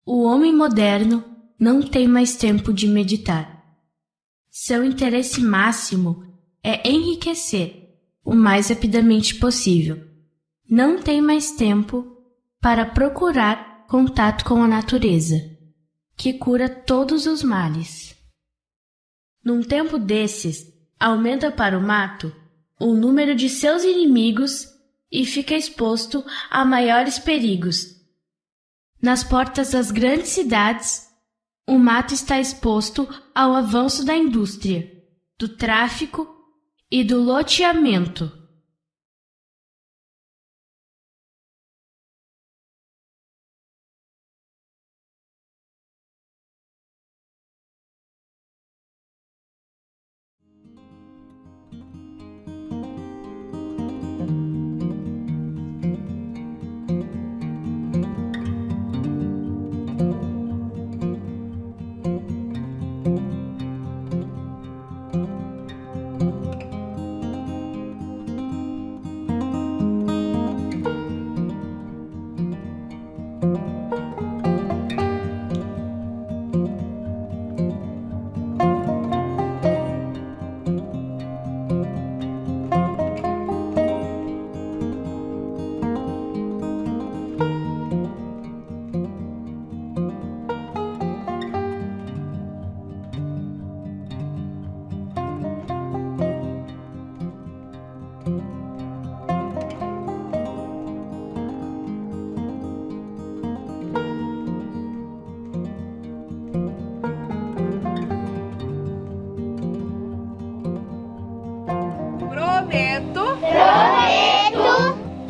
O homem moderno não tem mais tempo de meditar. Seu interesse máximo é enriquecer o mais rapidamente possível. Não tem mais tempo para procurar contato com a natureza, que cura todos os males. Num tempo desses, aumenta para o mato o número de seus inimigos e fica exposto a maiores perigos. Nas portas das grandes cidades, o mato está exposto ao avanço da indústria, do tráfico e do loteamento.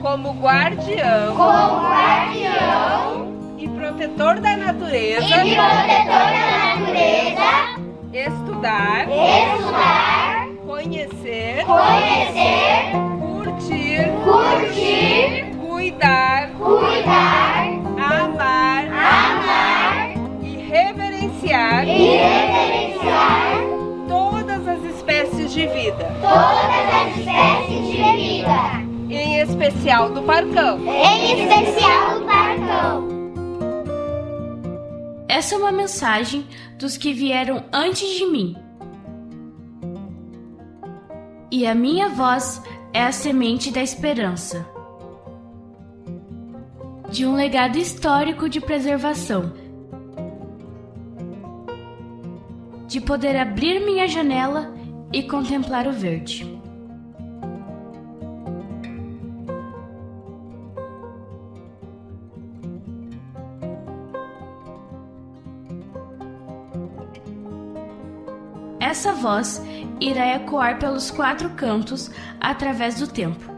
Como guardião e protetor da natureza, estudar, conhecer, curtir, cuidar, amar e reverenciar todas as espécies de vida. Em especial do Parcão. Essa é uma mensagem dos que vieram antes de mim. E a minha voz é a semente da esperança, de um legado histórico de preservação, de poder abrir minha janela e contemplar o verde. Essa voz irá ecoar pelos 4 cantos através do tempo,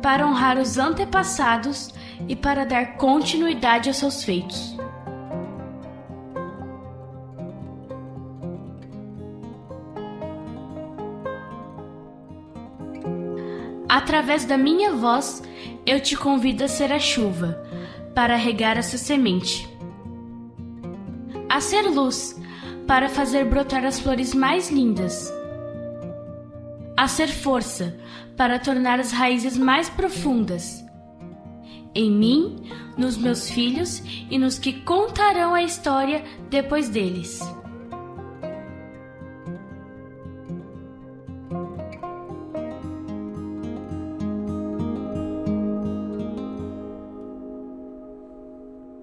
para honrar os antepassados e para dar continuidade aos seus feitos. Através da minha voz, eu te convido a ser a chuva, para regar essa semente, a ser luz, para fazer brotar as flores mais lindas, a ser força, para tornar as raízes mais profundas, em mim, nos meus filhos e nos que contarão a história depois deles.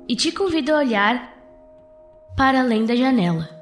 E te convido a olhar para além da janela.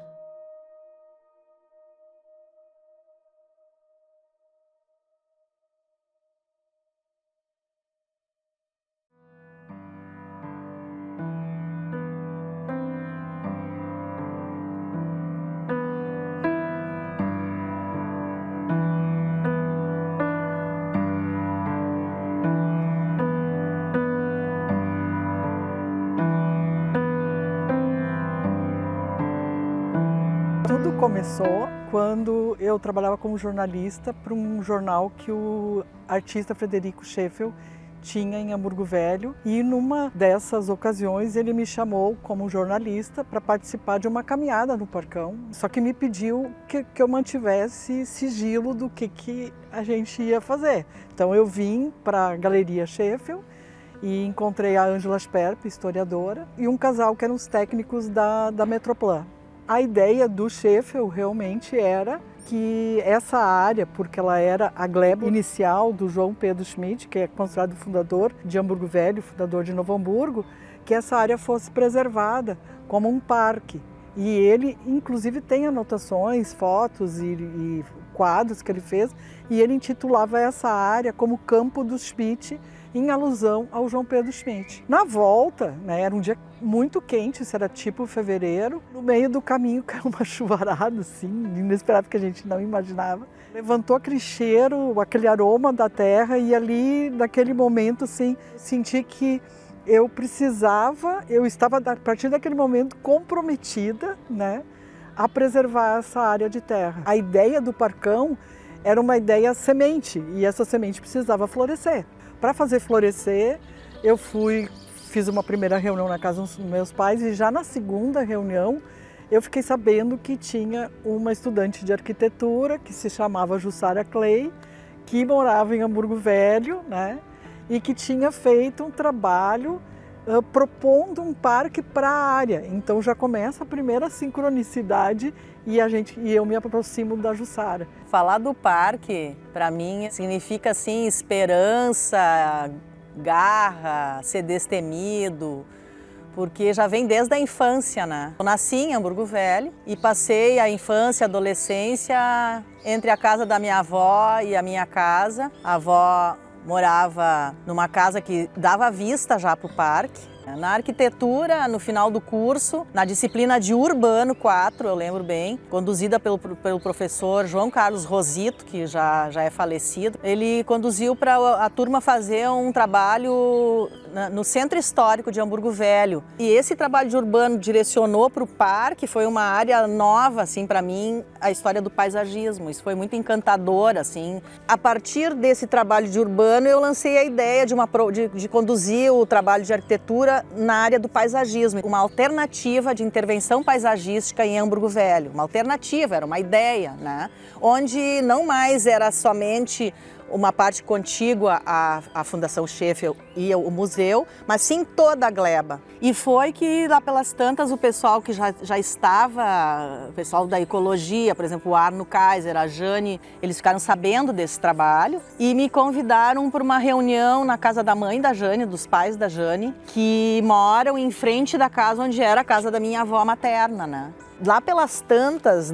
Tudo começou quando eu trabalhava como jornalista para um jornal que o artista Frederico Scheffel tinha em Hamburgo Velho, e numa dessas ocasiões ele me chamou como jornalista para participar de uma caminhada no Parcão, só que me pediu que eu mantivesse sigilo do que a gente ia fazer. Então eu vim para a Galeria Scheffel e encontrei a Ângela Sperp, historiadora, e um casal que eram os técnicos da Metroplan. A ideia do Sheffield realmente era que essa área, porque ela era a gleba inicial do João Pedro Schmidt, que é considerado o fundador de Hamburgo Velho, fundador de Novo Hamburgo, que essa área fosse preservada como um parque. E ele, inclusive, tem anotações, fotos e quadros que ele fez, e ele intitulava essa área como Campo do Schmidt, em alusão ao João Pedro Schmidt. Na volta, né, era um dia muito quente, isso era tipo fevereiro, no meio do caminho caiu uma chuvarada, assim, inesperado, que a gente não imaginava. Levantou aquele cheiro, aquele aroma da terra, e ali, naquele momento, assim, senti que eu estava, a partir daquele momento, comprometida, né, a preservar essa área de terra. A ideia do Parcão era uma ideia semente, e essa semente precisava florescer. Para fazer florescer, eu fiz uma primeira reunião na casa dos meus pais, e já na segunda reunião eu fiquei sabendo que tinha uma estudante de arquitetura que se chamava Jussara Clay, que morava em Hamburgo Velho, né, e que tinha feito um trabalho propondo um parque para a área. Então já começa a primeira sincronicidade e eu me aproximo da Jussara. Falar do parque, para mim, significa assim esperança, garra, ser destemido, porque já vem desde a infância, né? Eu nasci em Hamburgo Velho e passei a infância e a adolescência entre a casa da minha avó e a minha casa. A avó morava numa casa que dava vista já para o parque. Na arquitetura, no final do curso, na disciplina de Urbano 4, eu lembro bem, conduzida pelo professor João Carlos Rosito, que já é falecido, ele conduziu para a turma fazer um trabalho no Centro Histórico de Hamburgo Velho. E esse trabalho de urbano direcionou para o parque, foi uma área nova, assim, para mim, a história do paisagismo. Isso foi muito encantador, assim. A partir desse trabalho de urbano, eu lancei a ideia de conduzir o trabalho de arquitetura na área do paisagismo, uma alternativa de intervenção paisagística em Hamburgo Velho. Uma alternativa, era uma ideia, né? Onde não mais era somente uma parte contígua à Fundação Sheffield e o museu, mas sim toda a gleba. E foi que lá pelas tantas o pessoal que já estava, o pessoal da ecologia, por exemplo, o Arno Kaiser, a Jane, eles ficaram sabendo desse trabalho e me convidaram para uma reunião na casa da mãe da Jane, dos pais da Jane, que moram em frente da casa onde era a casa da minha avó materna, né? Lá pelas tantas,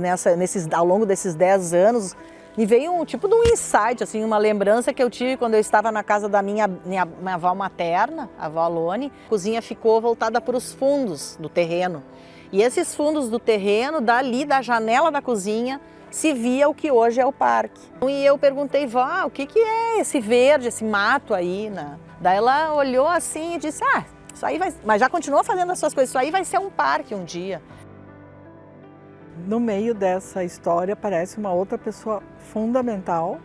ao longo desses 10 anos, me veio um tipo de um insight, assim, uma lembrança que eu tive quando eu estava na casa da minha avó materna, a avó Alone. A cozinha ficou voltada para os fundos do terreno. E esses fundos do terreno, dali da janela da cozinha, se via o que hoje é o parque. E eu perguntei, vó, o que é esse verde, esse mato aí, né? Daí ela olhou assim e disse, isso aí vai... Mas já continuou fazendo as suas coisas, isso aí vai ser um parque um dia. No meio dessa história aparece uma outra pessoa fundamental,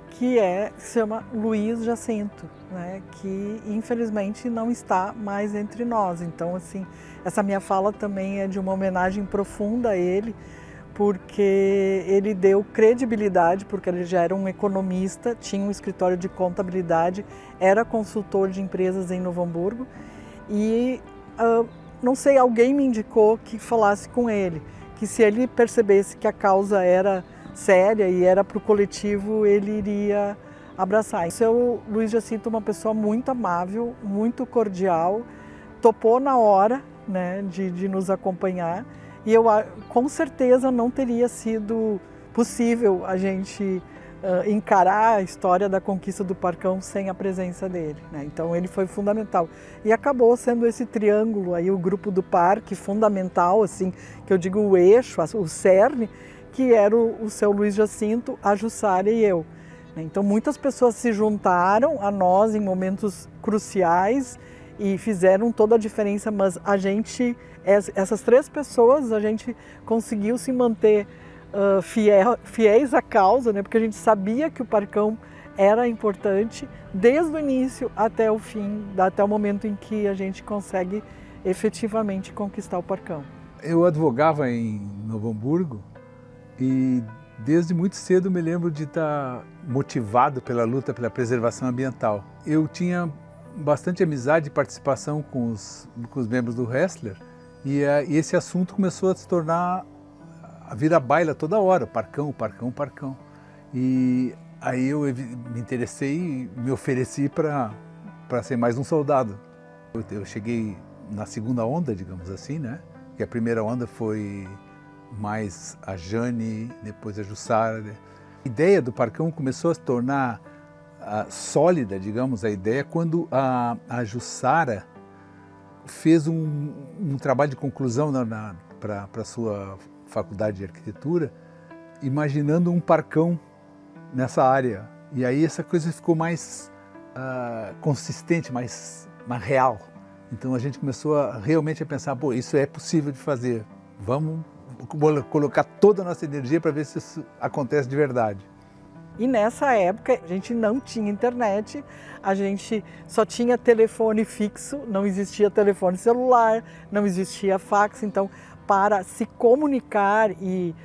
que se chama Luiz Jacinto, né, que infelizmente não está mais entre nós. Então, assim, essa minha fala também é de uma homenagem profunda a ele, porque ele deu credibilidade, porque ele já era um economista, tinha um escritório de contabilidade, era consultor de empresas em Novo Hamburgo e, não sei, alguém me indicou que falasse com ele, que se ele percebesse que a causa era séria e era para o coletivo, ele iria abraçar. O seu Luiz Jacinto é uma pessoa muito amável, muito cordial, topou na hora, né, de nos acompanhar, e eu com certeza não teria sido possível a gente encarar a história da conquista do Parcão sem a presença dele, né? Então ele foi fundamental e acabou sendo esse triângulo aí, o grupo do parque fundamental, assim, que eu digo o eixo, o cerne, que era o seu Luiz Jacinto, a Jussara e eu. Então muitas pessoas se juntaram a nós em momentos cruciais e fizeram toda a diferença, mas essas 3 pessoas, a gente conseguiu se manter fiéis à causa, né? Porque a gente sabia que o Parcão era importante desde o início até o fim, até o momento em que a gente consegue efetivamente conquistar o Parcão. Eu advogava em Novo Hamburgo e desde muito cedo me lembro de estar motivado pela luta pela preservação ambiental. Eu tinha bastante amizade e participação com os membros do Ressler, e esse assunto começou a se tornar, a vir à baila toda hora, Parcão, Parcão, Parcão. E aí eu me interessei e me ofereci para ser mais um soldado. Eu cheguei na segunda onda, digamos assim, né? Que a primeira onda foi mais a Jane, depois a Jussara. A ideia do Parcão começou a se tornar sólida, digamos, a ideia, quando a Jussara fez um trabalho de conclusão para a sua faculdade de arquitetura, imaginando um parcão nessa área. E aí essa coisa ficou mais consistente, mais real. Então a gente começou realmente a pensar, pô, isso é possível de fazer, vamos colocar toda a nossa energia para ver se isso acontece de verdade. E nessa época a gente não tinha internet, a gente só tinha telefone fixo, não existia telefone celular, não existia fax. Então, para se comunicar e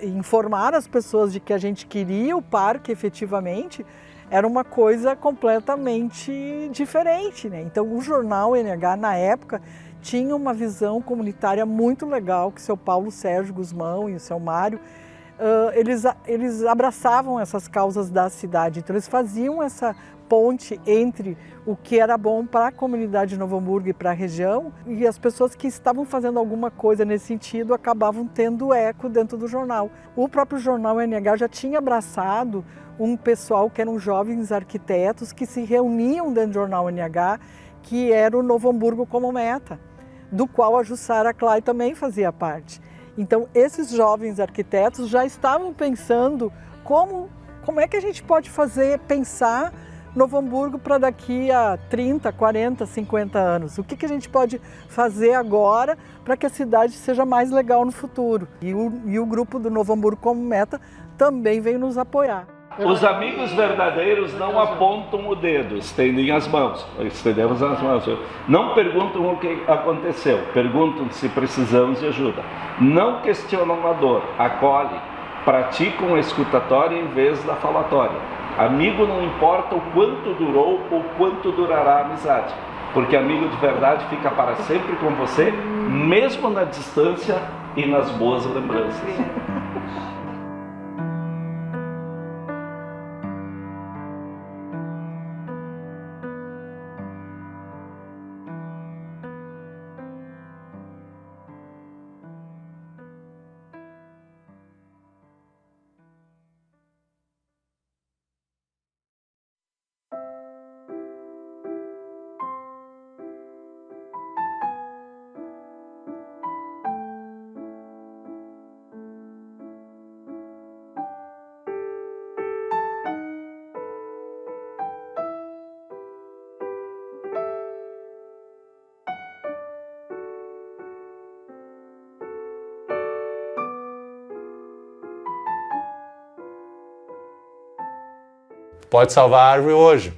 informar as pessoas de que a gente queria o parque efetivamente, era uma coisa completamente diferente, né? Então, o jornal NH, na época, tinha uma visão comunitária muito legal, que o seu Paulo Sérgio Guzmão e o seu Mário, eles abraçavam essas causas da cidade. Então, eles faziam essa ponte entre o que era bom para a comunidade de Novo Hamburgo e para a região, e as pessoas que estavam fazendo alguma coisa nesse sentido acabavam tendo eco dentro do jornal. O próprio jornal NH já tinha abraçado um pessoal que eram jovens arquitetos que se reuniam dentro do jornal NH, que era o Novo Hamburgo como Meta, do qual a Jussara Clay também fazia parte. Então, esses jovens arquitetos já estavam pensando como é que a gente pode pensar Novo Hamburgo para daqui a 30, 40, 50 anos. O que a gente pode fazer agora para que a cidade seja mais legal no futuro? E o grupo do Novo Hamburgo como Meta também veio nos apoiar. Os amigos verdadeiros não apontam o dedo, estendem as mãos. Estendemos as mãos. Não perguntam o que aconteceu, perguntam se precisamos de ajuda. Não questionam a dor, acolhem, praticam a escutatória em vez da falatória. Amigo não importa o quanto durou ou quanto durará a amizade, porque amigo de verdade fica para sempre com você, mesmo na distância e nas boas lembranças. Pode salvar a árvore hoje,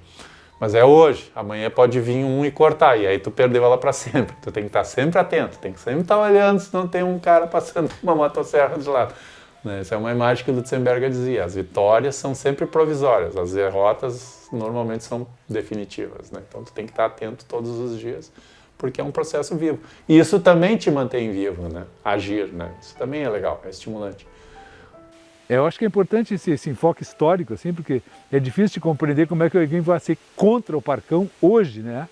mas é hoje. Amanhã pode vir um e cortar, e aí tu perdeu ela para sempre. Tu tem que estar sempre atento, tem que sempre estar olhando se não tem um cara passando uma motosserra de lado. Essa é uma imagem que o Lutzenberger dizia. As vitórias são sempre provisórias, as derrotas normalmente são definitivas. Então tu tem que estar atento todos os dias, porque é um processo vivo. E isso também te mantém vivo, agir. Isso também é legal, é estimulante. Eu acho que é importante esse enfoque histórico, assim, porque é difícil de compreender como é que alguém vai ser contra o Parcão hoje, né?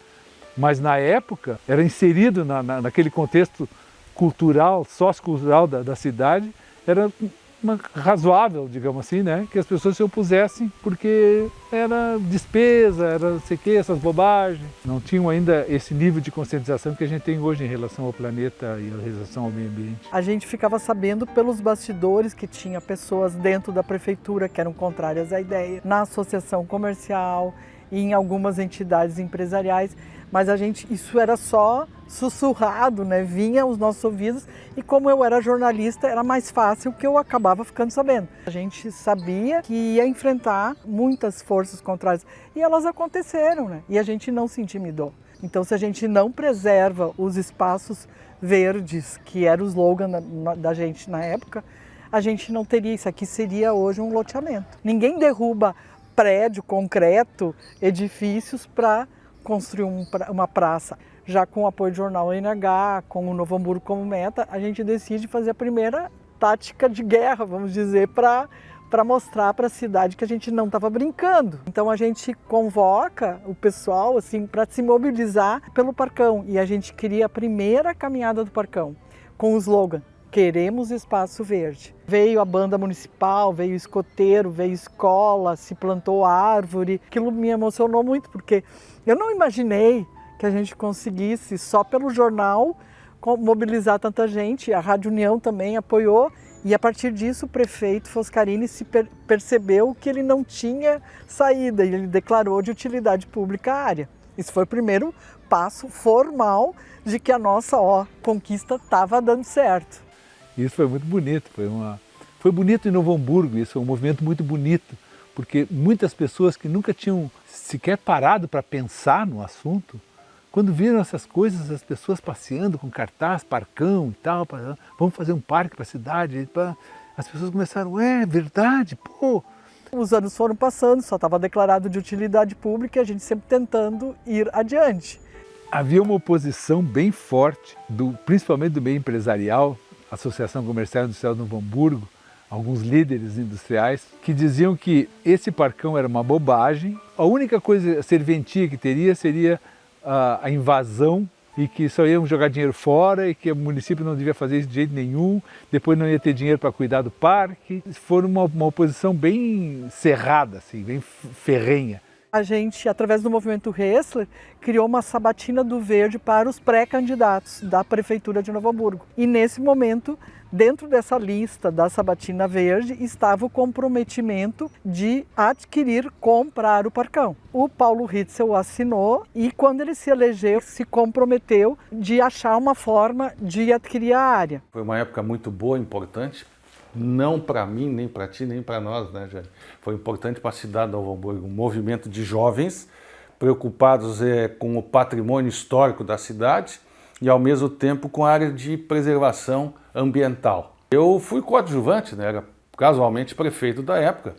Mas na época era inserido naquele contexto cultural, sociocultural da cidade, era razoável, digamos assim, né? Que as pessoas se opusessem porque era despesa, era não sei o que, essas bobagens. Não tinham ainda esse nível de conscientização que a gente tem hoje em relação ao planeta e em relação ao meio ambiente. A gente ficava sabendo pelos bastidores que tinha pessoas dentro da prefeitura que eram contrárias à ideia, na associação comercial e em algumas entidades empresariais, mas isso era só sussurrado, né? Vinha aos nossos ouvidos, e como eu era jornalista, era mais fácil que eu acabava ficando sabendo. A gente sabia que ia enfrentar muitas forças contrárias, e elas aconteceram, né? E a gente não se intimidou. Então, se a gente não preserva os espaços verdes, que era o slogan da gente na época, a gente não teria. Isso aqui seria hoje um loteamento. Ninguém derruba prédio, concreto, edifícios para construir uma praça, já com o apoio do jornal NH, com o Novo Hamburgo como meta, a gente decide fazer a primeira tática de guerra, vamos dizer, para mostrar para a cidade que a gente não estava brincando. Então a gente convoca o pessoal assim para se mobilizar pelo Parcão, e a gente cria a primeira caminhada do Parcão com o slogan: queremos espaço verde. Veio a banda municipal, veio o escoteiro, veio escola, se plantou árvore. Aquilo me emocionou muito, porque eu não imaginei que a gente conseguisse, só pelo jornal, mobilizar tanta gente. A Rádio União também apoiou, e a partir disso o prefeito Foscarini percebeu que ele não tinha saída, e ele declarou de utilidade pública a área. Esse foi o primeiro passo formal de que a nossa conquista estava dando certo. Isso foi muito bonito, foi bonito em Novo Hamburgo, isso foi um movimento muito bonito, porque muitas pessoas que nunca tinham sequer parado para pensar no assunto, quando viram essas coisas, as pessoas passeando com cartaz, Parcão e tal, vamos fazer um parque para a cidade, as pessoas começaram, é verdade, pô. Os anos foram passando, só estava declarado de utilidade pública, e a gente sempre tentando ir adiante. Havia uma oposição bem forte, principalmente do meio empresarial, Associação Comercial e Industrial de Novo Hamburgo, alguns líderes industriais, que diziam que esse Parcão era uma bobagem, a única coisa serventia que teria seria a invasão, e que só iam jogar dinheiro fora, e que o município não devia fazer isso de jeito nenhum, depois não ia ter dinheiro para cuidar do parque. Foi uma oposição bem cerrada, assim, bem ferrenha. A gente, através do movimento Ressler, criou uma sabatina do verde para os pré-candidatos da Prefeitura de Novo Hamburgo. E nesse momento, dentro dessa lista da sabatina verde, estava o comprometimento de comprar o Parcão. O Paulo Ritzel assinou, e quando ele se elegeu, se comprometeu de achar uma forma de adquirir a área. Foi uma época muito boa, importante. Não para mim, nem para ti, nem para nós, né, Jane? Foi importante para a cidade de Novo Hamburgo, um movimento de jovens preocupados com o patrimônio histórico da cidade e, ao mesmo tempo, com a área de preservação ambiental. Eu fui coadjuvante, né? Era casualmente prefeito da época,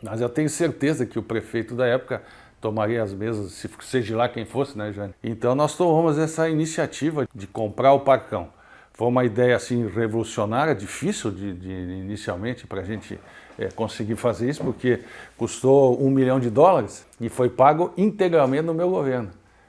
mas eu tenho certeza que o prefeito da época tomaria as mesas, se seja lá quem fosse, né, Jane? Então nós tomamos essa iniciativa de comprar o Parcão. Foi uma ideia assim revolucionária, difícil inicialmente para a gente conseguir fazer isso, porque custou $1 milhão e foi pago integralmente no meu governo.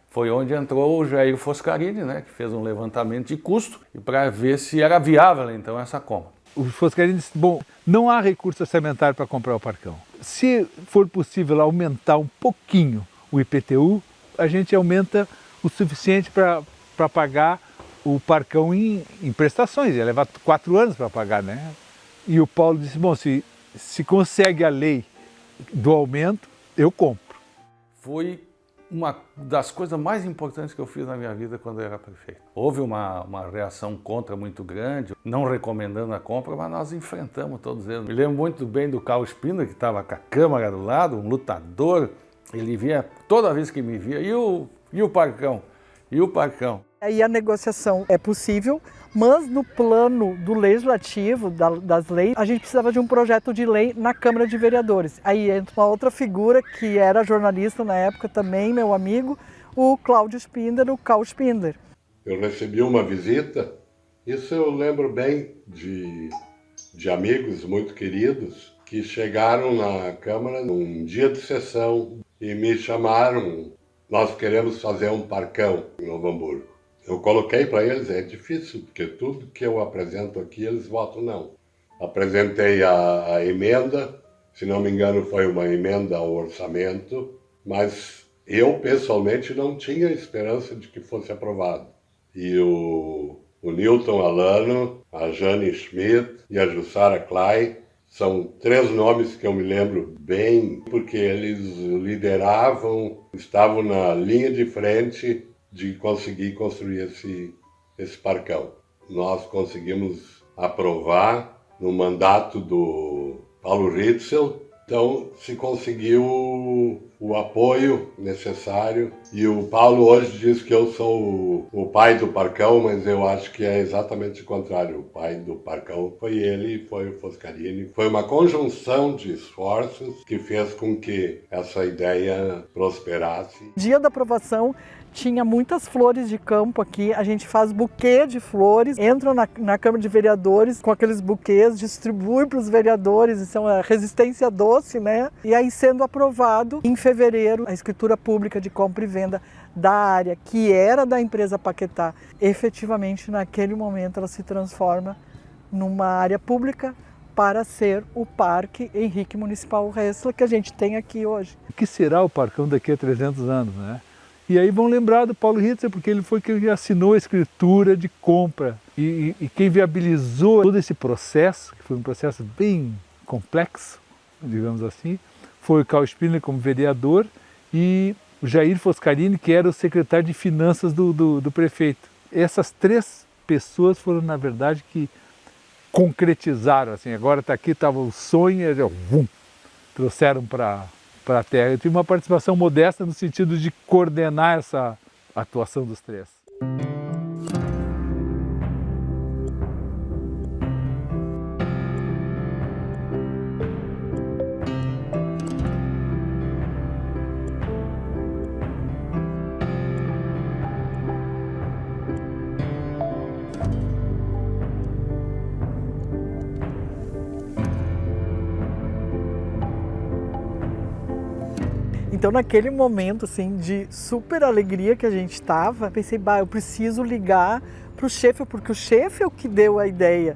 Foi onde entrou o Jair Foscarini, né, que fez um levantamento de custo para ver se era viável então essa compra. O Foscarini disse, bom, não há recurso orçamentário para comprar o Parcão. Se for possível aumentar um pouquinho o IPTU, a gente aumenta o suficiente para pagar o Parcão em prestações, ia levar 4 anos para pagar, né? E o Paulo disse, bom, se consegue a lei do aumento, eu compro. Foi uma das coisas mais importantes que eu fiz na minha vida quando eu era prefeito. Houve uma reação contra muito grande, não recomendando a compra, mas nós enfrentamos todos eles. Me lembro muito bem do Carl Spindler, que estava com a Câmara do lado, um lutador, ele vinha, toda vez que me via, e o Parcão? E o Parcão? Aí a negociação é possível, mas no plano do legislativo, das leis, a gente precisava de um projeto de lei na Câmara de Vereadores. Aí entra uma outra figura que era jornalista na época também, meu amigo, o Cláudio Spindler, o Carl Spindler. Eu recebi uma visita, isso eu lembro bem de amigos muito queridos que chegaram na Câmara num dia de sessão e me chamaram, nós queremos fazer um Parcão em Novo Hamburgo. Eu coloquei para eles, é difícil, porque tudo que eu apresento aqui, eles votam não. Apresentei a emenda, se não me engano foi uma emenda ao orçamento, mas eu pessoalmente não tinha esperança de que fosse aprovado. E o Newton Alano, a Jane Schmidt e a Jussara Clay são 3 nomes que eu me lembro bem, porque eles lideravam, estavam na linha de frente de conseguir construir esse Parcão. Nós conseguimos aprovar no mandato do Paulo Ritzel, então se conseguiu o apoio necessário. E o Paulo hoje diz que eu sou o pai do Parcão, mas eu acho que é exatamente o contrário. O pai do Parcão foi ele e foi o Foscarini. Foi uma conjunção de esforços que fez com que essa ideia prosperasse. Dia da aprovação, tinha muitas flores de campo aqui, a gente faz buquê de flores, entram na Câmara de Vereadores com aqueles buquês, distribui para os vereadores, isso é uma resistência doce, né? E aí sendo aprovado, em fevereiro, a escritura pública de compra e venda da área, que era da empresa Paquetá, efetivamente naquele momento ela se transforma numa área pública para ser o Parque Henrique Municipal Ressler que a gente tem aqui hoje. O que será o Parcão daqui a 300 anos, né? E aí vão lembrar do Paulo Ritzer, porque ele foi quem assinou a escritura de compra e quem viabilizou todo esse processo, que foi um processo bem complexo, digamos assim, foi o Carl Spindler como vereador e o Jair Foscarini, que era o secretário de finanças do prefeito. Essas três pessoas foram, na verdade, que concretizaram, assim, agora está aqui, estava o sonho, e trouxeram para a Terra. Eu tive uma participação modesta no sentido de coordenar essa atuação dos três. Então, naquele momento, assim, de super alegria que a gente estava, pensei, eu preciso ligar para o Sheffield, porque o Sheffield que deu a ideia.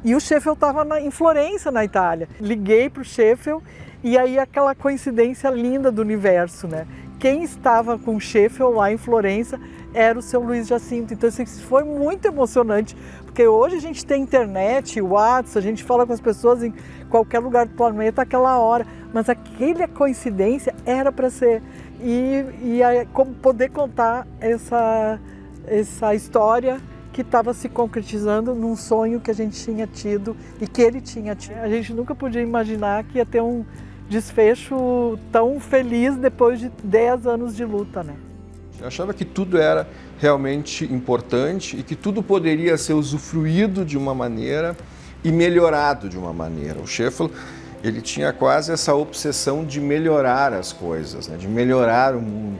E o Sheffield estava em Florença, na Itália. Liguei para o Sheffield e aí aquela coincidência linda do universo, né? Quem estava com o Sheffield lá em Florença era o seu Luiz Jacinto. Então, isso foi muito emocionante, porque hoje a gente tem internet, WhatsApp, a gente fala com as pessoas em qualquer lugar do planeta àquela hora, mas aquela coincidência era para ser. E como poder contar essa história que estava se concretizando num sonho que a gente tinha tido e que ele tinha tido. A gente nunca podia imaginar que ia ter um desfecho tão feliz depois de 10 anos de luta, né? Eu achava que tudo era realmente importante e que tudo poderia ser usufruído de uma maneira e melhorado de uma maneira. O Sheffield, ele tinha quase essa obsessão de melhorar as coisas, né? De melhorar o mundo.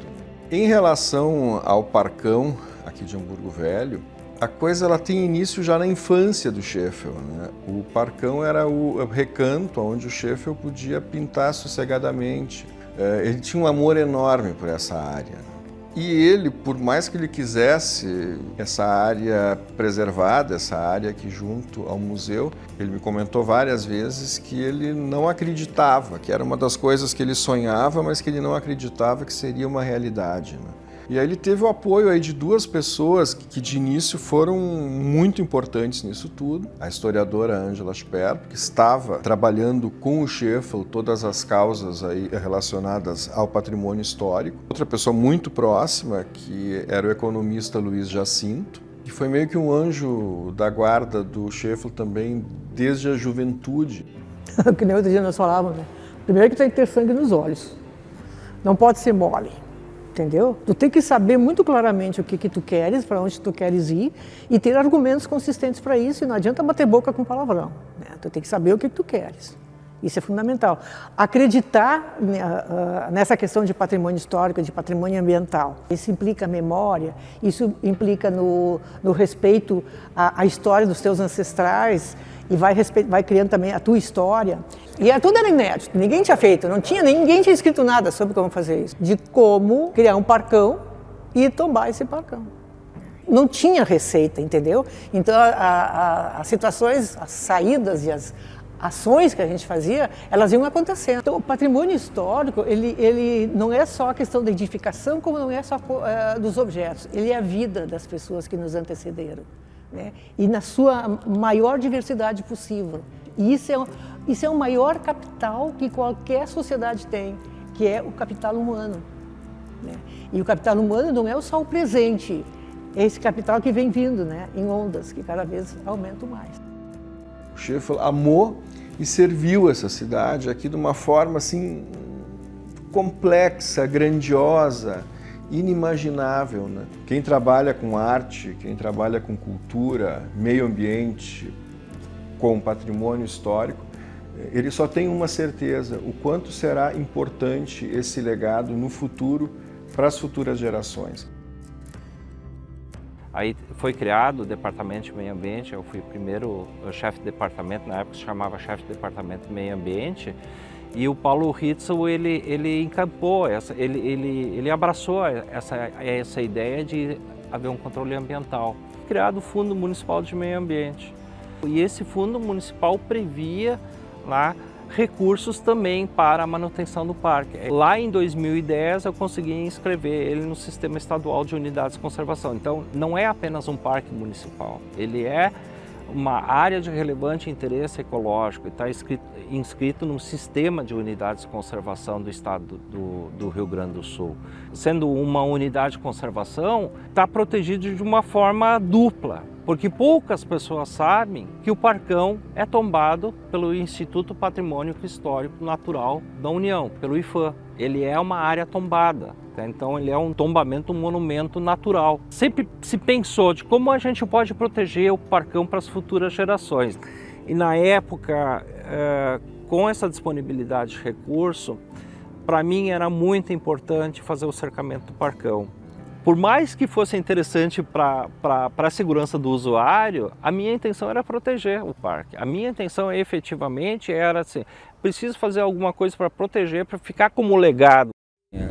Em relação ao Parcão, aqui de Hamburgo Velho, a coisa ela tem início já na infância do Sheffield, né? O Parcão era o recanto onde o Sheffield podia pintar sossegadamente. Ele tinha um amor enorme por essa área. E ele, por mais que ele quisesse essa área preservada, essa área aqui junto ao museu, ele me comentou várias vezes que ele não acreditava, que era uma das coisas que ele sonhava, mas que ele não acreditava que seria uma realidade, né? E aí ele teve o apoio aí de duas pessoas que de início foram muito importantes nisso tudo. A historiadora Angela Sperb, que estava trabalhando com o Sheffield todas as causas aí relacionadas ao patrimônio histórico. Outra pessoa muito próxima, que era o economista Luiz Jacinto, que foi meio que um anjo da guarda do Sheffield também desde a juventude. Que nem outro dia nós falávamos, né? Primeiro que tem que ter sangue nos olhos. Não pode ser mole. Entendeu? Tu tem que saber muito claramente o que tu queres, para onde tu queres ir e ter argumentos consistentes para isso, e não adianta bater boca com palavrão, né? Tu tem que saber o que tu queres. Isso é fundamental. Acreditar nessa questão de patrimônio histórico, de patrimônio ambiental. Isso implica memória, isso implica no respeito à história dos teus ancestrais e vai criando também a tua história. E tudo era inédito, ninguém tinha feito, ninguém tinha escrito nada sobre como fazer isso. De como criar um parcão e tombar esse parcão. Não tinha receita, entendeu? Então as situações, as saídas e as ações que a gente fazia, elas iam acontecendo. Então o patrimônio histórico, ele não é só a questão da edificação, como não é só dos objetos. Ele é a vida das pessoas que nos antecederam, né? E na sua maior diversidade possível. E isso é o maior capital que qualquer sociedade tem, que é o capital humano, né? E o capital humano não é só o presente, é esse capital que vem vindo, né, em ondas, que cada vez aumentam mais. O Sheffield amou e serviu essa cidade aqui de uma forma assim complexa, grandiosa, inimaginável, né? Quem trabalha com arte, quem trabalha com cultura, meio ambiente, com patrimônio histórico, ele só tem uma certeza: o quanto será importante esse legado no futuro para as futuras gerações. Aí foi criado o Departamento de Meio Ambiente, eu fui o primeiro chefe de departamento, na época se chamava chefe de Departamento de Meio Ambiente, e o Paulo Ritzel, ele encampou, ele abraçou essa ideia de haver um controle ambiental. Criado o Fundo Municipal de Meio Ambiente. E esse Fundo Municipal previa lá recursos também para a manutenção do parque. Lá em 2010 eu consegui inscrever ele no Sistema Estadual de Unidades de Conservação. Então não é apenas um parque municipal, ele é uma área de relevante interesse ecológico e está inscrito no Sistema de Unidades de Conservação do Estado do Rio Grande do Sul. Sendo uma unidade de conservação, está protegido de uma forma dupla, porque poucas pessoas sabem que o Parcão é tombado pelo Instituto Patrimônio Histórico Natural da União, pelo IFAM. Ele é uma área tombada, tá? Então ele é um tombamento, um monumento natural. Sempre se pensou de como a gente pode proteger o Parcão para as futuras gerações. E na época, com essa disponibilidade de recurso, para mim era muito importante fazer o cercamento do Parcão. Por mais que fosse interessante para a segurança do usuário, a minha intenção era proteger o parque. A minha intenção efetivamente era assim, preciso fazer alguma coisa para proteger, para ficar como legado.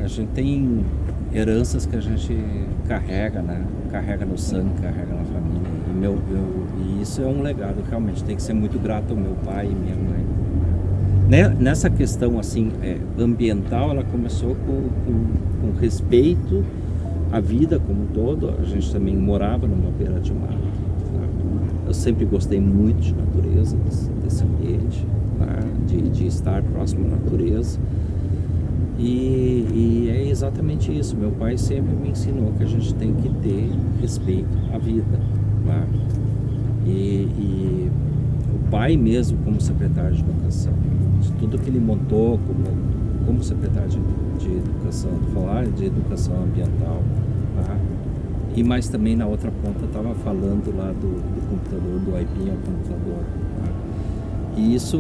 A gente tem heranças que a gente carrega, né? Carrega no sangue, carrega na família. E isso é um legado, realmente. Tem que ser muito grato ao meu pai e minha mãe. Nessa questão assim, ambiental, ela começou com respeito à vida como um todo. A gente também morava numa beira de mar. Tá? Eu sempre gostei muito de natureza, desse ambiente, tá? de estar próximo à natureza. E é exatamente isso. Meu pai sempre me ensinou que a gente tem que ter respeito à vida. Tá? E o pai mesmo, como secretário de Educação, de tudo que ele montou como secretário de Educação, falar de educação ambiental, tá? E mais também na outra ponta estava falando lá do computador, do IPin ao computador. Tá? E isso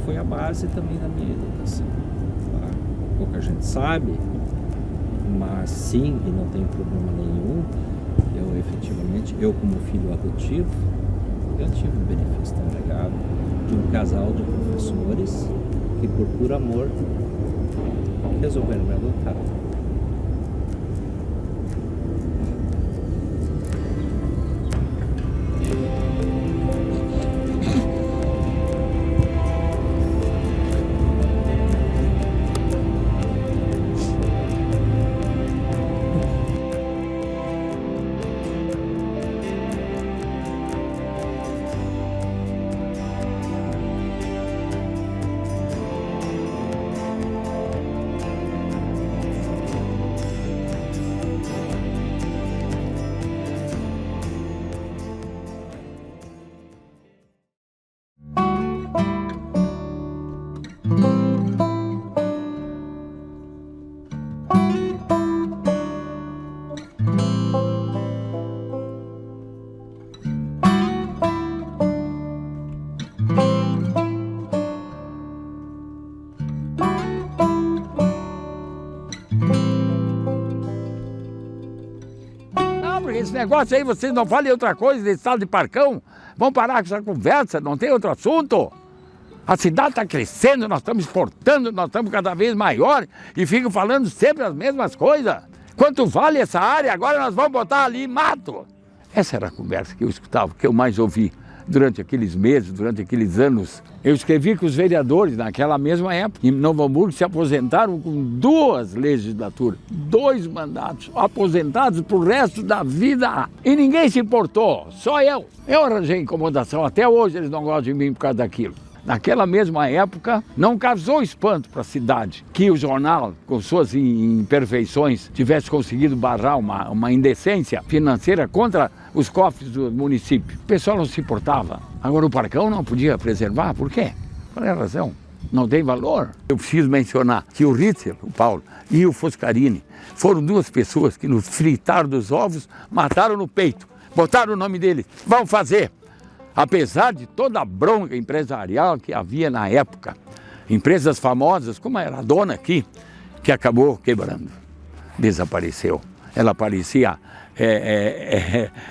foi a base também da minha educação. Tá? Pouca gente sabe, mas sim, e não tem problema nenhum, eu efetivamente, como filho adotivo, eu tive o benefício tão legado de um casal de professores que por puro amor resolveram me adotar. Esse negócio aí, vocês não falem outra coisa desse tal de Parcão. Vamos parar com essa conversa, não tem outro assunto. A cidade está crescendo, nós estamos exportando, nós estamos cada vez maior e ficam falando sempre as mesmas coisas. Quanto vale essa área? Agora nós vamos botar ali mato. Essa era a conversa que eu escutava, que eu mais ouvi durante aqueles meses, durante aqueles anos. Eu escrevi que os vereadores, naquela mesma época, em Novo Hamburgo, se aposentaram com 2 legislaturas, 2 mandatos, aposentados para o resto da vida. E ninguém se importou, só eu. Eu arranjei incomodação, até hoje eles não gostam de mim por causa daquilo. Naquela mesma época, não causou espanto para a cidade que o jornal, com suas imperfeições, tivesse conseguido barrar uma indecência financeira contra os cofres do município. O pessoal não se importava. Agora o Parcão não podia preservar, por quê? Qual é a razão? Não tem valor. Eu preciso mencionar que o Ritzel, o Paulo, e o Foscarini foram duas pessoas que no fritar dos ovos mataram no peito, botaram o nome deles. Vão fazer. Apesar de toda a bronca empresarial que havia na época, empresas famosas, como era a dona aqui, que acabou quebrando, desapareceu. Ela parecia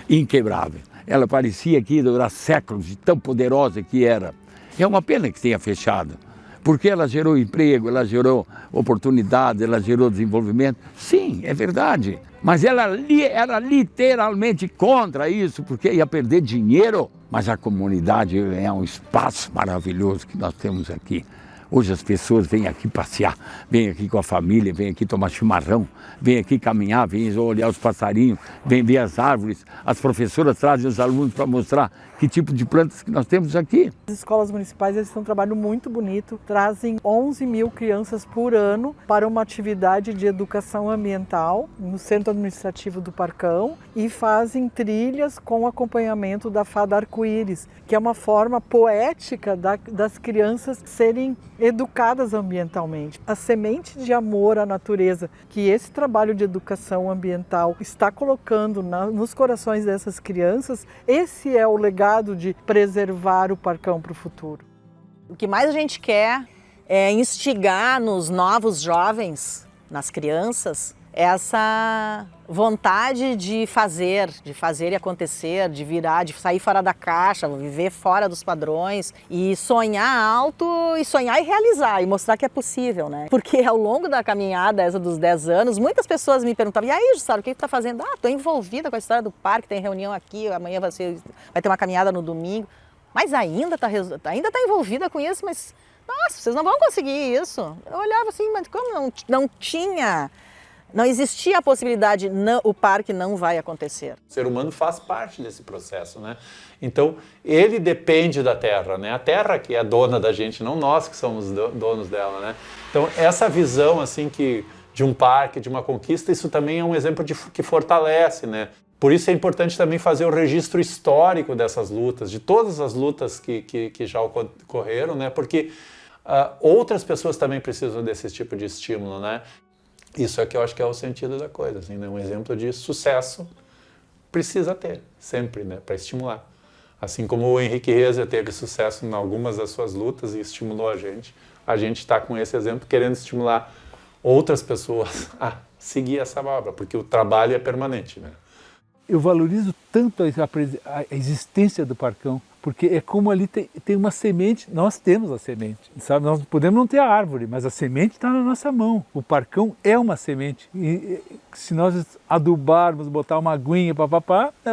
inquebrável. Ela parecia que ia durar séculos, de tão poderosa que era. É uma pena que tenha fechado, porque ela gerou emprego, ela gerou oportunidade, ela gerou desenvolvimento. Sim, é verdade, mas ela era literalmente contra isso, porque ia perder dinheiro. Mas a comunidade é um espaço maravilhoso que nós temos aqui. Hoje as pessoas vêm aqui passear, vêm aqui com a família, vêm aqui tomar chimarrão, vêm aqui caminhar, vêm olhar os passarinhos, vêm ver as árvores. As professoras trazem os alunos para mostrar que tipo de plantas que nós temos aqui. As escolas municipais eles têm um trabalho muito bonito, trazem 11 mil crianças por ano para uma atividade de educação ambiental no centro administrativo do Parcão e fazem trilhas com acompanhamento da fada arco-íris, que é uma forma poética das crianças serem educadas ambientalmente. A semente de amor à natureza que esse trabalho de educação ambiental está colocando nos corações dessas crianças, esse é o legado de preservar o Parcão para o futuro. O que mais a gente quer é instigar nos novos jovens, nas crianças, essa vontade de fazer e acontecer, de virar, de sair fora da caixa, viver fora dos padrões e sonhar alto e sonhar e realizar e mostrar que é possível, né? Porque ao longo da caminhada essa dos 10 anos, muitas pessoas me perguntavam: "E aí, Jussara, o que tu tá fazendo?" "Ah, tô envolvida com a história do parque, tem reunião aqui, amanhã vai ter uma caminhada no domingo." "Mas ainda tá envolvida com isso, mas nossa, vocês não vão conseguir isso." Eu olhava assim, mas como não existia a possibilidade, o parque não vai acontecer. O ser humano faz parte desse processo, né? Então, ele depende da terra, né? A terra que é dona da gente, não nós que somos donos dela, né? Então, essa visão, assim, de um parque, de uma conquista, isso também é um exemplo que fortalece, né? Por isso é importante também fazer o registro histórico dessas lutas, de todas as lutas que já ocorreram, né? Porque outras pessoas também precisam desse tipo de estímulo, né? Isso é que eu acho que é o sentido da coisa, assim, né? Um exemplo de sucesso precisa ter, sempre, né? Para estimular. Assim como o Henrique Reza teve sucesso em algumas das suas lutas e estimulou a gente está com esse exemplo querendo estimular outras pessoas a seguir essa obra, porque o trabalho é permanente, né? Eu valorizo tanto a existência do Parcão, porque é como ali tem uma semente, nós temos a semente, sabe? Nós podemos não ter a árvore, mas a semente está na nossa mão. O Parcão é uma semente e se nós adubarmos, botar uma aguinha,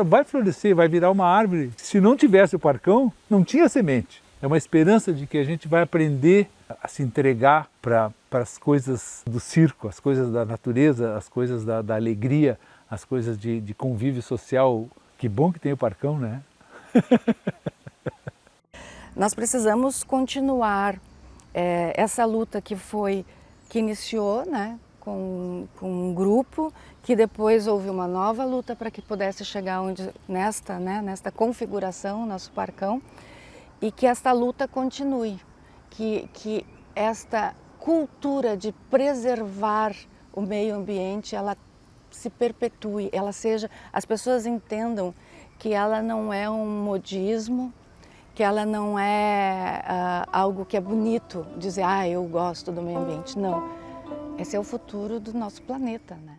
vai florescer, vai virar uma árvore. Se não tivesse o Parcão, não tinha semente. É uma esperança de que a gente vai aprender a se entregar para as coisas do circo, as coisas da natureza, as coisas da alegria, as coisas de convívio social. Que bom que tem o Parcão, né? Nós precisamos continuar essa luta que iniciou, né, com um grupo, que depois houve uma nova luta para que pudesse chegar nesta configuração, nosso Parcão, e que esta luta continue, que esta cultura de preservar o meio ambiente, ela se perpetue, as pessoas entendam que ela não é um modismo, que ela não é algo que é bonito, dizer, eu gosto do meio ambiente. Não, esse é o futuro do nosso planeta, né?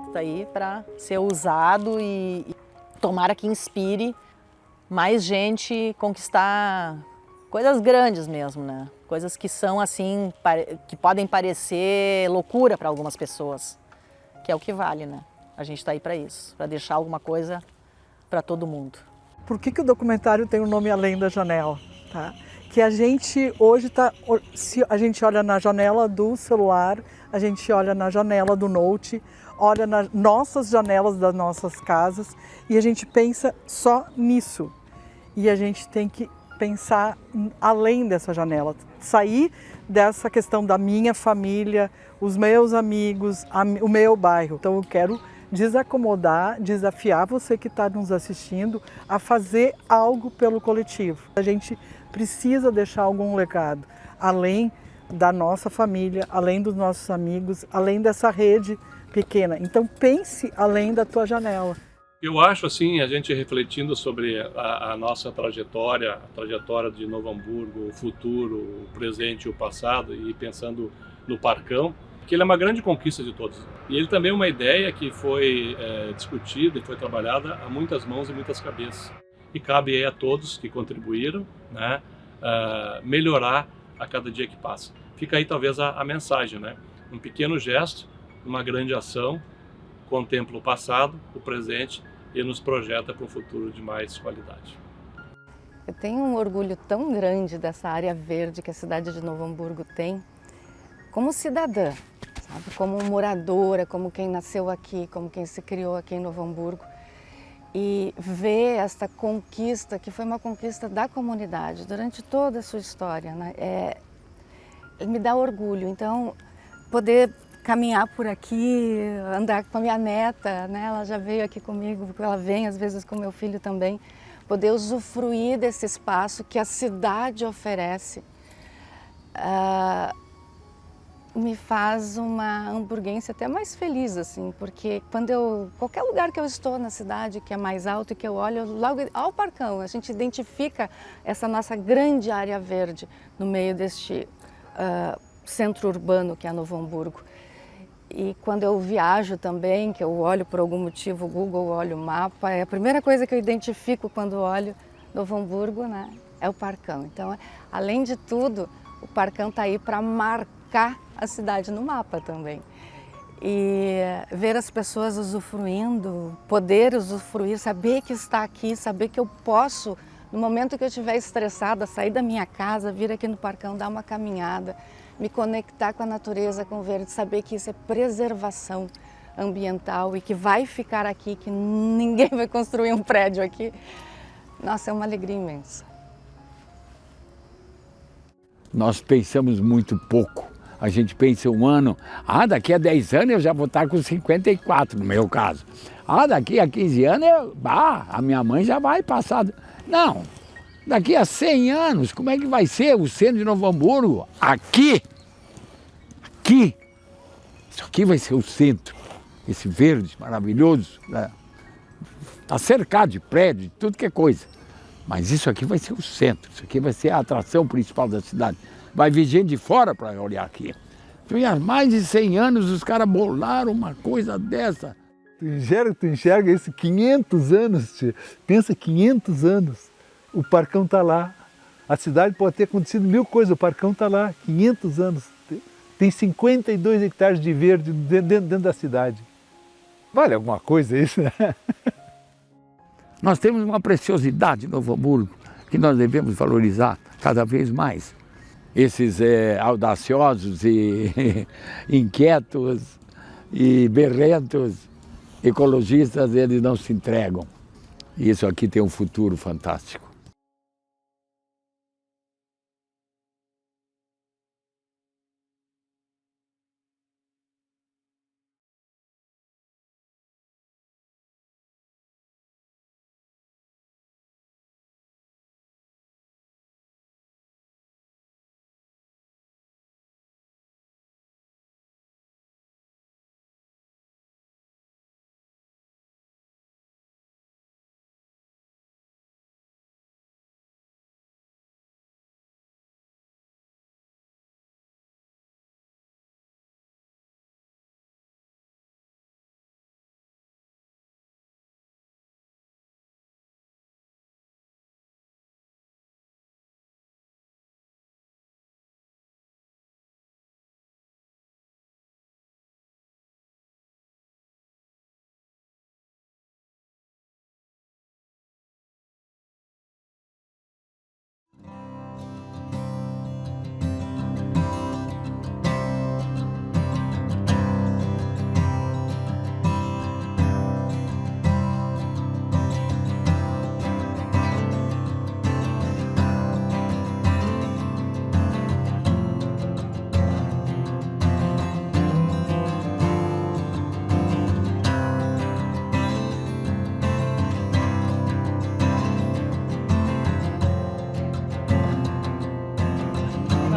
Está aí para ser usado e tomara que inspire mais gente conquistar coisas grandes mesmo, né? Coisas que são assim, que podem parecer loucura para algumas pessoas, que é o que vale, né? A gente está aí para isso, para deixar alguma coisa para todo mundo. Por que o documentário tem o nome Além da Janela? Tá? Que a gente hoje se a gente olha na janela do celular, a gente olha na janela do Note, olha nas nossas janelas das nossas casas e a gente pensa só nisso. E a gente tem que pensar além dessa janela, sair dessa questão da minha família, os meus amigos, o meu bairro. Então eu quero desacomodar, desafiar você que está nos assistindo a fazer algo pelo coletivo. A gente precisa deixar algum legado, além da nossa família, além dos nossos amigos, além dessa rede pequena. Então pense além da tua janela. Eu acho assim, a gente refletindo sobre a nossa trajetória, a trajetória de Novo Hamburgo, o futuro, o presente e o passado, e pensando no Parcão, que ele é uma grande conquista de todos. E ele também é uma ideia que foi discutida e foi trabalhada a muitas mãos e muitas cabeças. E cabe aí a todos que contribuíram, né, melhorar a cada dia que passa. Fica aí talvez a mensagem, né? Um pequeno gesto, uma grande ação, contempla o passado, o presente e nos projeta para um futuro de mais qualidade. Eu tenho um orgulho tão grande dessa área verde que a cidade de Novo Hamburgo tem, como cidadã, sabe? Como moradora, como quem nasceu aqui, como quem se criou aqui em Novo Hamburgo. E ver esta conquista, que foi uma conquista da comunidade durante toda a sua história, né? Me dá orgulho. Então, poder caminhar por aqui, andar com a minha neta, né? Ela já veio aqui comigo, ela vem às vezes com meu filho também, poder usufruir desse espaço que a cidade oferece, me faz uma hamburguense até mais feliz, assim, porque qualquer lugar que eu estou na cidade que é mais alto e que eu olho logo ao Parcão, a gente identifica essa nossa grande área verde no meio deste centro urbano que é Novo Hamburgo. E quando eu viajo também, que eu olho por algum motivo o Google, olho o mapa, a primeira coisa que eu identifico quando olho Novo Hamburgo, né, é o Parcão. Então, além de tudo, o Parcão está aí para marcar a cidade no mapa também. E ver as pessoas usufruindo, poder usufruir, saber que está aqui, saber que eu posso, no momento que eu estiver estressada, sair da minha casa, vir aqui no Parcão, dar uma caminhada, me conectar com a natureza, com o verde, saber que isso é preservação ambiental e que vai ficar aqui, que ninguém vai construir um prédio aqui. Nossa, é uma alegria imensa. Nós pensamos muito pouco. A gente pensa um ano, daqui a 10 anos eu já vou estar com 54, no meu caso. Daqui a 15 anos, a minha mãe já vai passar. Não, daqui a 100 anos, como é que vai ser o centro de Novo Hamburgo? Aqui, isso aqui vai ser o centro, esse verde maravilhoso, né? Tá cercado de prédio, de tudo que é coisa. Mas isso aqui vai ser o centro, isso aqui vai ser a atração principal da cidade. Vai vir gente de fora para olhar aqui. Então, há mais de 100 anos os caras bolaram uma coisa dessa. Tu enxerga isso, 500 anos, pensa 500 anos, o Parcão está lá. A cidade pode ter acontecido 1000 coisas, o Parcão está lá, 500 anos. Tem 52 hectares de verde dentro da cidade. Vale alguma coisa isso, né? Nós temos uma preciosidade em Novo Hamburgo que nós devemos valorizar cada vez mais. Esses audaciosos e inquietos e berrentos ecologistas, eles não se entregam. E isso aqui tem um futuro fantástico.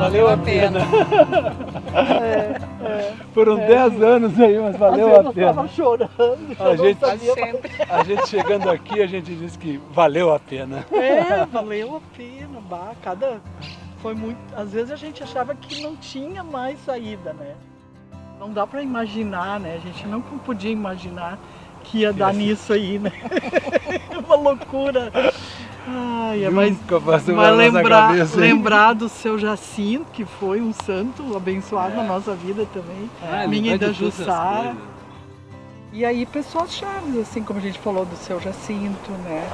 valeu a pena. Foram 10 anos aí, mas valeu a pena. Eu estava chorando. A gente chegando aqui, a gente disse que valeu a pena. Valeu a pena. Foi muito. Às vezes a gente achava que não tinha mais saída, né? Não dá para imaginar, né? A gente não podia imaginar que ia dar nisso aí, né? Uma loucura. Ai, mas lembrar do seu Jacinto, que foi um santo abençoado na nossa vida também. Minha e da Jussara. E aí pessoas chaves, assim como a gente falou do seu Jacinto, né?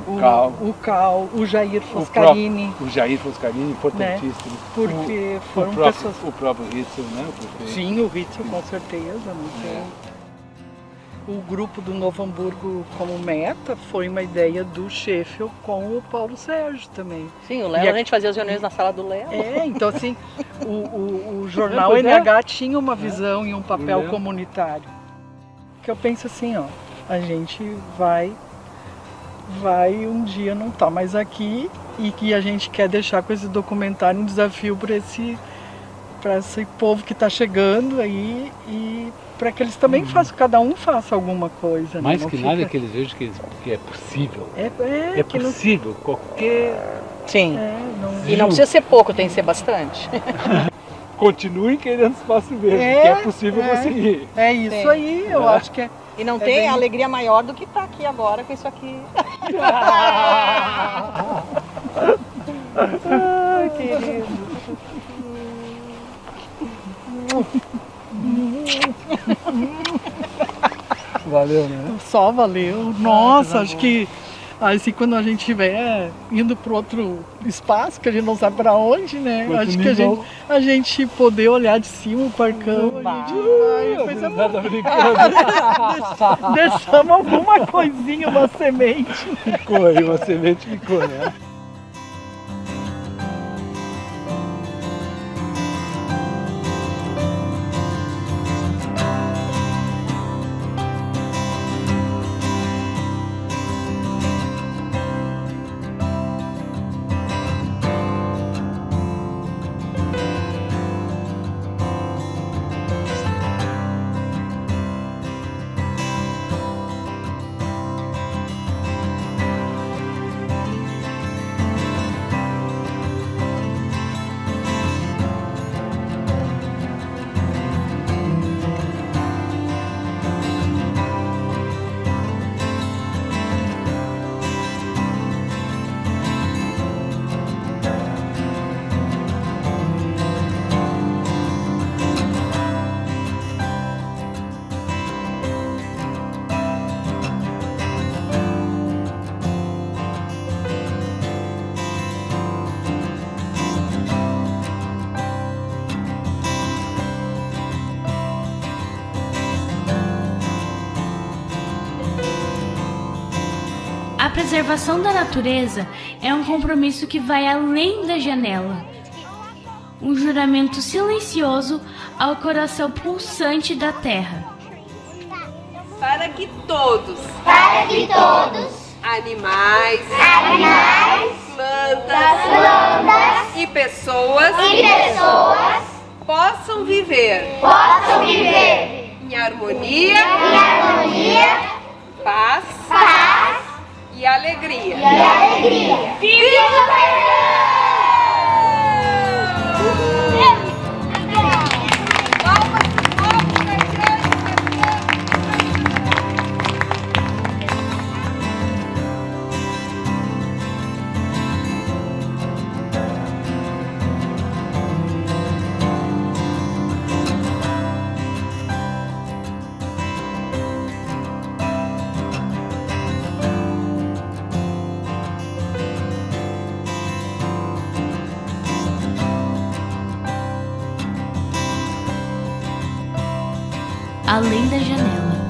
O Cal, o Jair Foscarini. O Jair Foscarini, importantíssimo. Né? Porque foram pessoas... O próprio Ritzel, né? Sim, o Ritzel, com certeza. Não sei. O grupo do Novo Hamburgo como meta foi uma ideia do Sheffield com o Paulo Sérgio também. Sim, o Léo, a gente fazia as reuniões na sala do Léo. Então assim, o jornal NH tinha uma visão e um papel comunitário. Que eu penso assim, ó, a gente vai um dia não estar mais aqui e que a gente quer deixar com esse documentário um desafio para esse povo que está chegando aí e para que eles também façam, cada um faça alguma coisa. Mais né? que nada que eles vejam que é possível. É possível, qualquer... Sim, e não precisa ser pouco, tem que ser bastante. Continuem querendo espaço verde, que é possível conseguir. É isso aí, eu acho que é. E não tem alegria maior do que estar aqui agora com isso aqui. Ai, querido. Valeu, né? Só valeu. Nossa, acho que assim, quando a gente estiver indo para outro espaço, que a gente não sabe para onde, né? Acho que a gente poder olhar de cima o parcão, deixamos alguma coisinha, uma semente. Ficou aí, uma semente ficou, né? A preservação da natureza é um compromisso que vai além da janela. Um juramento silencioso ao coração pulsante da terra. Para que todos, animais, plantas e pessoas possam viver em harmonia, paz e alegria. Viva o Parcão! Além da janela.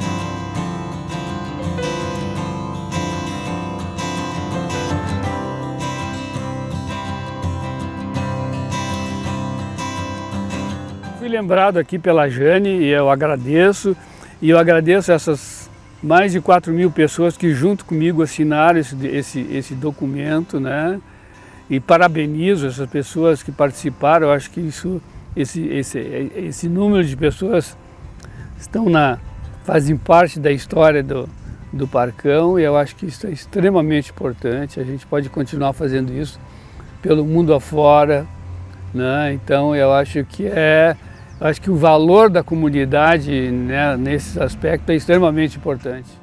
Fui lembrado aqui pela Jane e eu agradeço. E eu agradeço essas mais de 4.000 pessoas que junto comigo assinaram esse documento, né? e parabenizo essas pessoas que participaram. Eu acho que esse número de pessoas fazem parte da história do Parcão, e eu acho que isso é extremamente importante. A gente pode continuar fazendo isso pelo mundo afora, né? Então eu acho que o valor da comunidade, né, nesse aspecto é extremamente importante.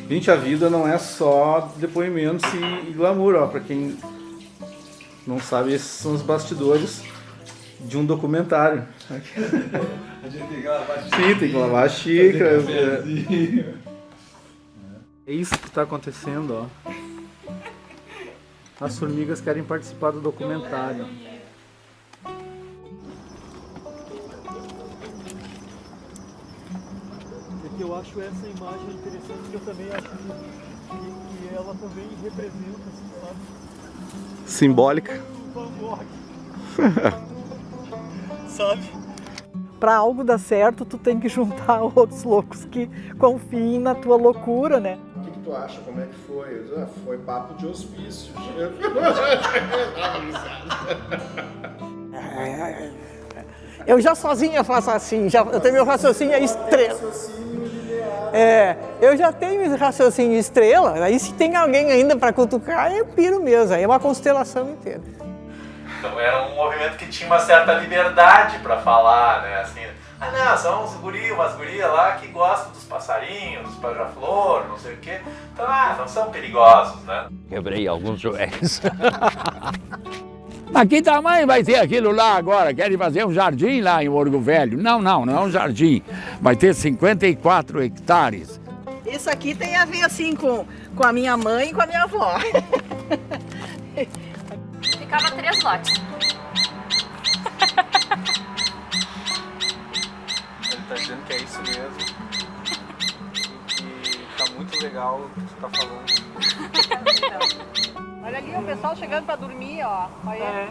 Gente, a vida não é só depoimentos e glamour, ó. Pra quem não sabe, esses são os bastidores de um documentário. A gente tem que lavar a xícara. Sim, tem que lavar a xícara. É isso que está acontecendo, ó. As formigas querem participar do documentário. Eu acho essa imagem interessante, porque eu também acho que ela também representa, assim, sabe? Simbólica. Sabe? Para algo dar certo, tu tem que juntar outros loucos que confiem na tua loucura, né? O que tu acha? Como é que foi? Foi papo de hospício. Eu já sozinha faço assim, eu tenho meu raciocínio estrela. Eu já tenho raciocínio estrela, aí se tem alguém ainda para cutucar, eu piro mesmo, aí é uma constelação inteira. Então era um movimento que tinha uma certa liberdade para falar, né? Assim, não, são umas gurias lá que gostam dos passarinhos, dos beija-flor, não sei o quê. Então, não são perigosos, né? Quebrei alguns joelhos. Mas que tamanho vai ter aquilo lá agora? Querem fazer um jardim lá em Morgo Velho? Não é um jardim. Vai ter 54 hectares. Isso aqui tem a ver assim com a minha mãe e com a minha avó. Ficava 3 lotes. Ele tá dizendo que é isso mesmo. E tá muito legal o que tu tá falando. Olha ali o pessoal chegando para dormir, ó. Olha.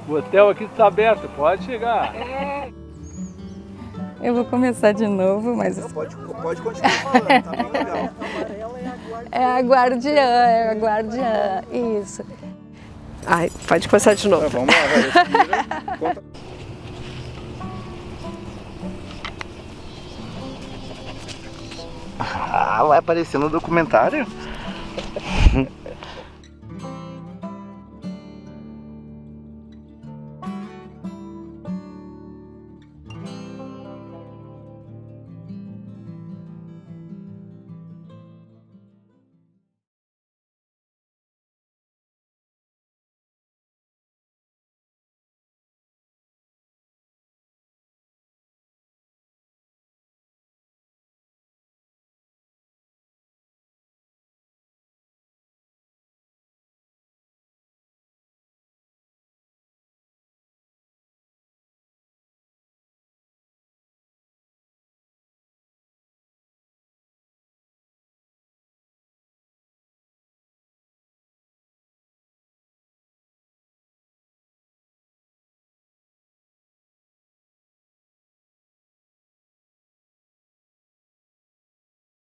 O hotel aqui está aberto, pode chegar. Eu vou começar de novo, mas... Pode continuar falando, tá bem legal. É a guardiã, isso. Ai, pode começar de novo. Vamos lá, vai, conta. Vai aparecer no documentário?